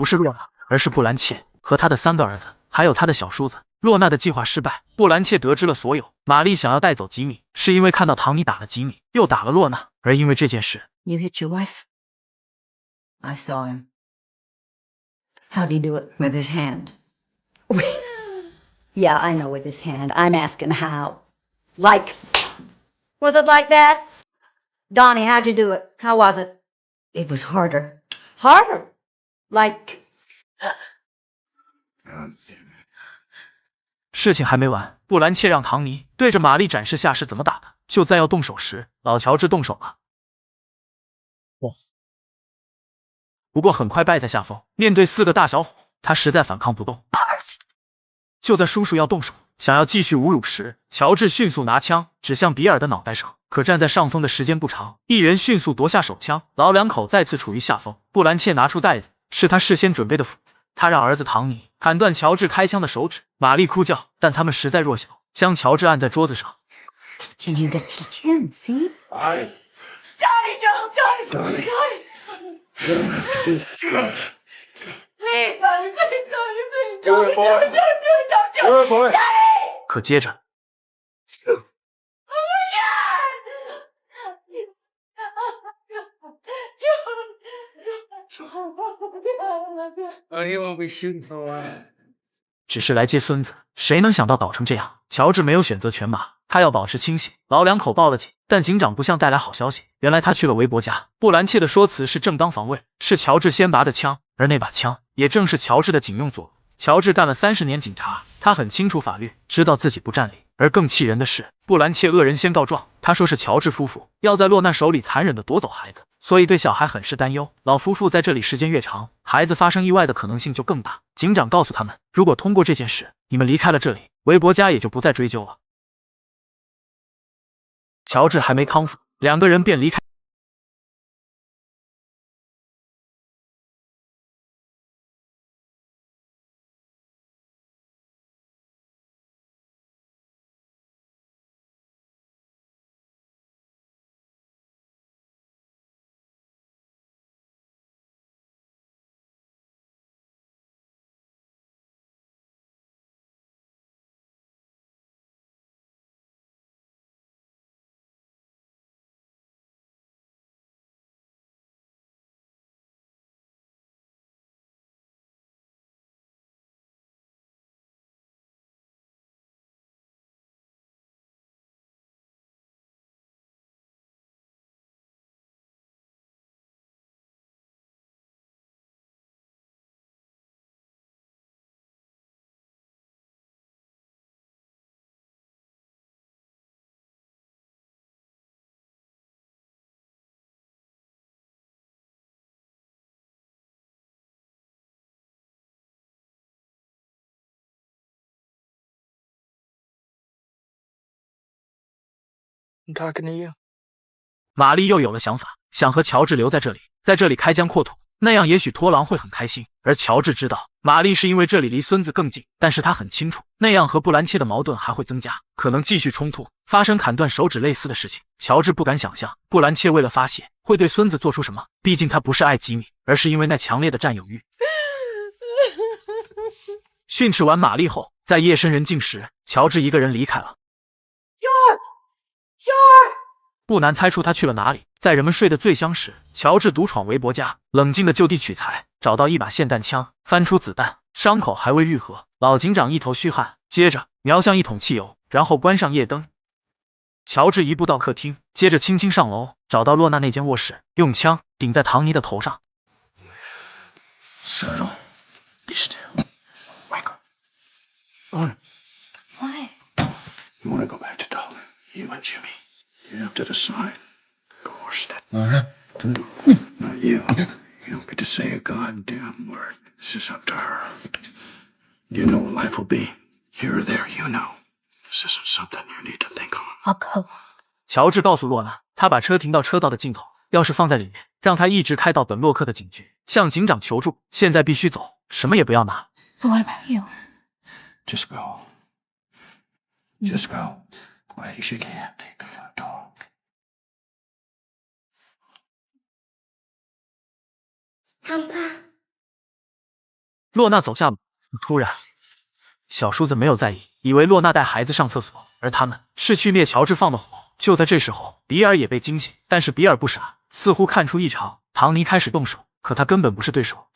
是洛娜，而是布兰切和他的3个儿子，还有他的小叔子。洛娜的计划失败，布兰切得知了所有。玛丽想要带走吉米，是因为看到唐尼打了吉米，又打了洛娜，而因为这件事 You hit your wife? I saw him. How'd he do it? With his hand. Yeah, I know with his hand. I'm asking how. Like, was it like that? Donnie, how'd you do it? How was it? It was harder. Harder. Like, 事情还没完，布兰切让唐尼对着玛丽展示下是怎么打的。就在要动手时，老乔治动手了。不过很快败在下风。面对4个大小伙，他实在反抗不动。就在叔叔要动手，想要继续侮辱时，乔治迅速拿枪指向比尔的脑袋上。可站在上风的时间不长，一人迅速夺下手枪，老两口再次处于下风。布兰切拿出袋子，是他事先准备的斧子。他让儿子唐尼砍断乔治开枪的手指。玛丽哭叫，但他们实在弱小，将乔治按在桌子上。Teaching you to teach him, see? Donnie, Joe, Donnie. Please, Donnie, please, Donnie, please. Do it, boy. Do it, boy. 可接着，He won't be shooting for a while. 只是来接孙子，谁能想到搞成这样？乔治没有选择全麻，他要保持清醒。老两口报了警，但警长不像带来好消息。原来他去了韦伯家。布兰切的说辞是正当防卫，是乔治先拔的枪，而那把枪也正是乔治的警用左轮。乔治干了30年警察，他很清楚法律，知道自己不占理。而更气人的是，布兰切恶人先告状，他说是乔治夫妇要在洛娜手里残忍地夺走孩子，所以对小孩很是担忧。老夫妇在这里时间越长，孩子发生意外的可能性就更大。警长告诉他们，如果通过这件事，你们离开了这里，韦伯家也就不再追究了。乔治还没康复，2个人便离开。I'm talking to you. 玛丽又有了想法，想和乔治留在这里，在这里开疆扩土，那样也许托狼会很开心。而乔治知道，玛丽是因为这里离孙子更近，但是他很清楚，那样和布兰切的矛盾还会增加，可能继续冲突，发生砍断手指类似的事情。乔治不敢想象，布兰切为了发泄，会对孙子做出什么。毕竟他不是爱吉米，而是因为那强烈的占有欲。训斥完玛丽后，在夜深人静时，乔治一个人离开了。不难猜出他去了哪里。在人们睡得最香时，乔治独闯韦伯家，冷静的就地取材，找到一把霰弹枪，翻出子弹，伤口还未愈合。老警长一头虚汗，接着瞄向一桶汽油，然后关上夜灯。乔治一步到客厅，接着轻轻上楼，找到洛娜那间卧室，用枪顶在唐尼的头上。Settle. Be still. Wake up. On. why? You want to go back to Dalton? You and Jimmy. You have to decide. Of course, that. Not you. You don't get to say a goddamn word. This is up to her. You know what life will be. Here or there, you know. This isn't something you need to think on. I'll go. 乔治告诉洛娜，他把车停到车道的尽头，钥匙放在里面，让他一直开到本洛克的警局，向警长求助。现在必须走，什么也不要拿。But what about you? Just go. Just go. Place you can't take the front door. Papa. 洛娜走下楼，突然，小叔子没有在意，以为洛娜带孩子上厕所，而他们是去灭乔治放的火。就在这时候，比尔也被惊醒，但是比尔不傻，似乎看出异常。唐尼开始动手，可他根本不是对手。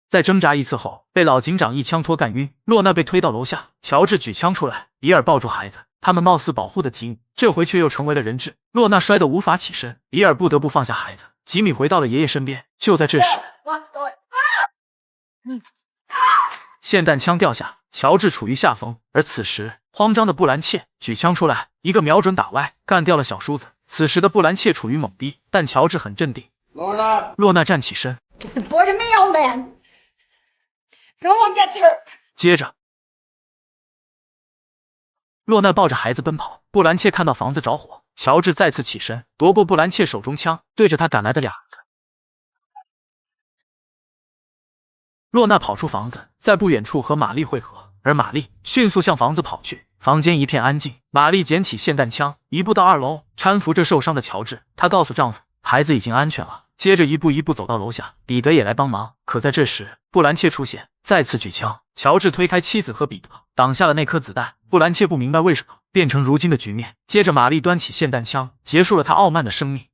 在挣扎一次后，被老警长一枪托干晕。洛娜被推到楼下，乔治举枪出来，比尔抱住孩子，他们貌似保护的吉米，这回却又成为了人质。洛娜摔得无法起身，比尔不得不放下孩子。吉米回到了爷爷身边。就在这时，霰弹枪掉下，乔治处于下风。而此时，慌张的布兰切举枪出来，一个瞄准打歪，干掉了小叔子。此时的布兰切处于懵逼，但乔治很镇定。洛娜站起身， Get the boy to me, old man. No one gets hurt. 接着，洛娜抱着孩子奔跑。布兰切看到房子着火，乔治再次起身，夺过布兰切手中枪，对着他赶来的俩儿子。洛娜跑出房子，在不远处和玛丽会合，而玛丽迅速向房子跑去。房间一片安静，玛丽捡起霰弹枪，一步到2楼，搀扶着受伤的乔治。她告诉丈夫，孩子已经安全了。接着一步一步走到楼下，彼得也来帮忙。可在这时，布兰切出现，再次举枪。乔治推开妻子和彼得，挡下了那颗子弹。布兰切不明白为什么变成如今的局面。接着玛丽端起霰弹枪，结束了他傲慢的生命。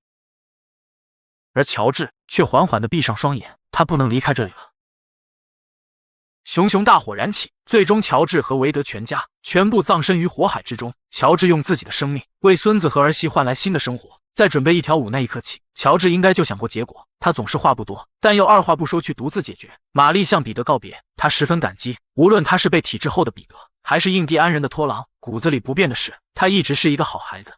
而乔治却缓缓地闭上双眼，他不能离开这里了。熊熊大火燃起，最终乔治和韦德全家全部葬身于火海之中。乔治用自己的生命为孙子和儿媳换来新的生活。在准备一条舞那一刻起，乔治应该就想过结果。他总是话不多，但又二话不说去独自解决。玛丽向彼得告别，他十分感激。无论他是被体制后的彼得，还是印第安人的拖郎，骨子里不变的是，他一直是一个好孩子。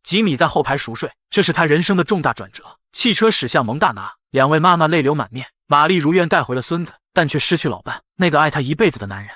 吉米在后排熟睡，这是他人生的重大转折。汽车驶向蒙大拿，两位妈妈泪流满面。玛丽如愿带回了孙子，但却失去老伴，那个爱她一辈子的男人。